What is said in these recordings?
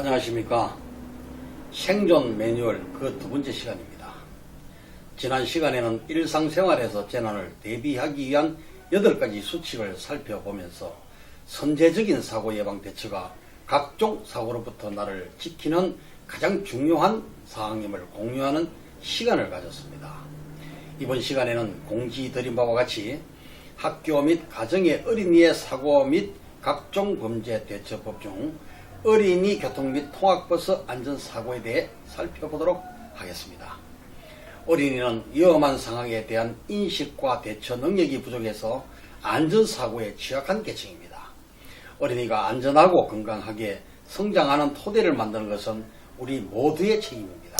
안녕하십니까. 생존 매뉴얼 그 두 번째 시간입니다. 지난 시간에는 일상생활에서 재난을 대비하기 위한 8가지 수칙을 살펴보면서 선제적인 사고 예방 대처가 각종 사고로부터 나를 지키는 가장 중요한 사항임을 공유하는 시간을 가졌습니다. 이번 시간에는 공지 드린 바와 같이 학교 및 가정의 어린이의 사고 및 각종 범죄 대처법 중 어린이 교통 및 통학버스 안전사고에 대해 살펴보도록 하겠습니다. 어린이는 위험한 상황에 대한 인식과 대처 능력이 부족해서 안전사고에 취약한 계층입니다. 어린이가 안전하고 건강하게 성장하는 토대를 만드는 것은 우리 모두의 책임입니다.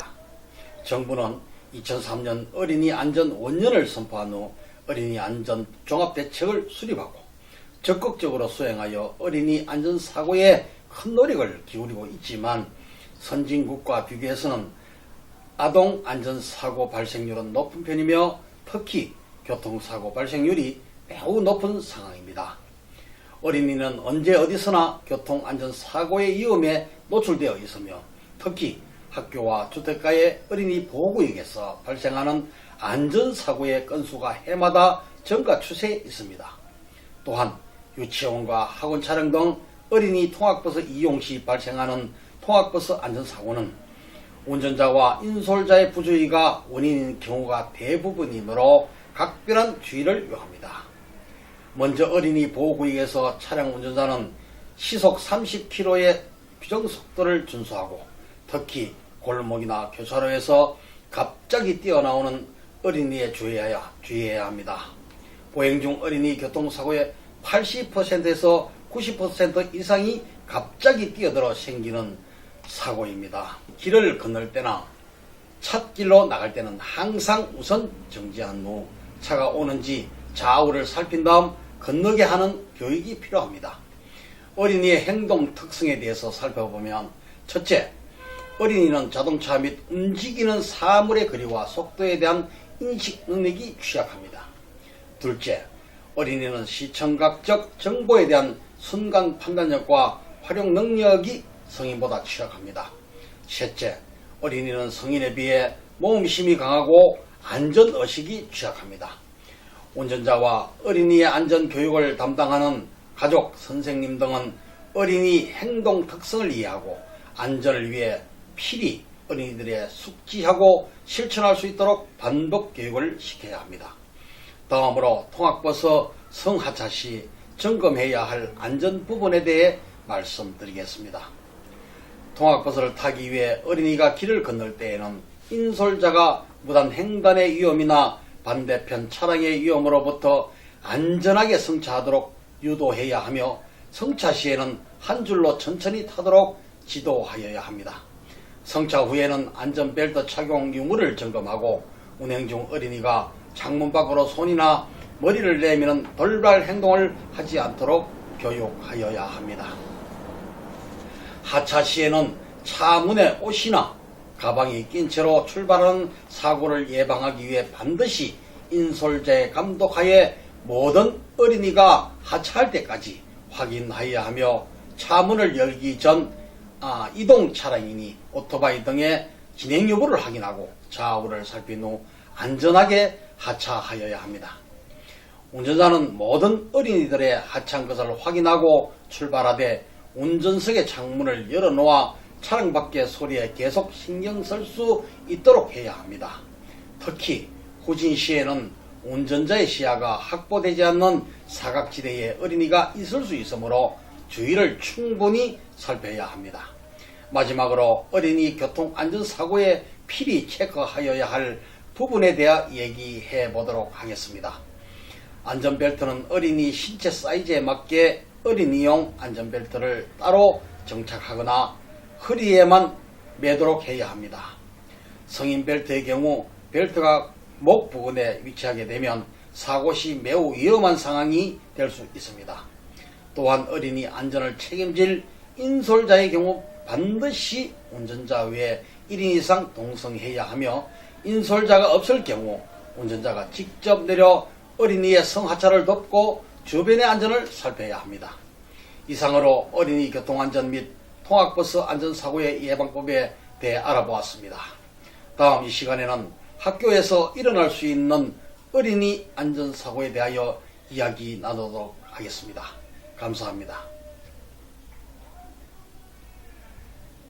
정부는 2003년 어린이 안전 원년을 선포한 후 어린이 안전 종합대책을 수립하고 적극적으로 수행하여 어린이 안전사고에 큰 노력을 기울이고 있지만 선진국과 비교해서는 아동 안전사고 발생률은 높은 편이며 특히 교통사고 발생률이 매우 높은 상황입니다. 어린이는 언제 어디서나 교통안전사고의 위험에 노출되어 있으며 특히 학교와 주택가의 어린이 보호구역에서 발생하는 안전사고의 건수가 해마다 증가 추세에 있습니다. 또한 유치원과 학원 차량 등 어린이 통학버스 이용 시 발생하는 통학버스 안전사고는 운전자와 인솔자의 부주의가 원인인 경우가 대부분이므로 각별한 주의를 요합니다. 먼저 어린이 보호구역에서 차량 운전자는 시속 30km의 규정속도를 준수하고 특히 골목이나 교차로에서 갑자기 뛰어나오는 어린이에 주의해야 합니다. 보행 중 어린이 교통사고의 80%에서 90% 이상이 갑자기 뛰어들어 생기는 사고입니다. 길을 건널 때나 찻길로 나갈 때는 항상 우선 정지한 후 차가 오는지 좌우를 살핀 다음 건너게 하는 교육이 필요합니다. 어린이의 행동 특성에 대해서 살펴보면 첫째, 어린이는 자동차 및 움직이는 사물의 거리와 속도에 대한 인식 능력이 취약합니다. 둘째, 어린이는 시청각적 정보에 대한 순간 판단력과 활용 능력이 성인보다 취약합니다. 셋째, 어린이는 성인에 비해 모험심이 강하고 안전의식이 취약합니다. 운전자와 어린이의 안전교육을 담당하는 가족, 선생님 등은 어린이 행동 특성을 이해하고 안전을 위해 필히 어린이들의 숙지하고 실천할 수 있도록 반복 교육을 시켜야 합니다. 다음으로 통학버스 성하차 시 점검해야 할 안전 부분에 대해 말씀드리겠습니다. 통학버스를 타기 위해 어린이가 길을 건널 때에는 인솔자가 무단 횡단의 위험이나 반대편 차량의 위험으로부터 안전하게 성차하도록 유도해야 하며 성차 시에는 한 줄로 천천히 타도록 지도하여야 합니다. 성차 후에는 안전벨트 착용 유무를 점검하고 운행 중 어린이가 창문 밖으로 손이나 머리를 내미는 돌발 행동을 하지 않도록 교육하여야 합니다. 하차 시에는 차 문에 옷이나 가방이 낀 채로 출발하는 사고를 예방하기 위해 반드시 인솔자의 감독하에 모든 어린이가 하차할 때까지 확인하여야 하며 차 문을 열기 전 이동 차량이니 오토바이 등의 진행 여부를 확인하고 좌우를 살핀 후 안전하게 하차하여야 합니다. 운전자는 모든 어린이들의 하차한 것을 확인하고 출발하되 운전석의 창문을 열어놓아 차량 밖의 소리에 계속 신경 쓸 수 있도록 해야 합니다. 특히 후진 시에는 운전자의 시야가 확보되지 않는 사각지대에 어린이가 있을 수 있으므로 주의를 충분히 살펴야 합니다. 마지막으로 어린이 교통안전사고에 필히 체크하여야 할 부분에 대해 얘기해 보도록 하겠습니다. 안전벨트는 어린이 신체 사이즈에 맞게 어린이용 안전벨트를 따로 정착하거나 허리에만 매도록 해야 합니다. 성인 벨트의 경우 벨트가 목 부근에 위치하게 되면 사고 시 매우 위험한 상황이 될 수 있습니다. 또한 어린이 안전을 책임질 인솔자의 경우 반드시 운전자 외에 1인 이상 동승해야 하며 인솔자가 없을 경우 운전자가 직접 내려 어린이의 성하차를 돕고 주변의 안전을 살펴야 합니다. 이상으로 어린이 교통안전 및 통학버스 안전사고의 예방법에 대해 알아보았습니다. 다음 이 시간에는 학교에서 일어날 수 있는 어린이 안전사고에 대하여 이야기 나누도록 하겠습니다. 감사합니다.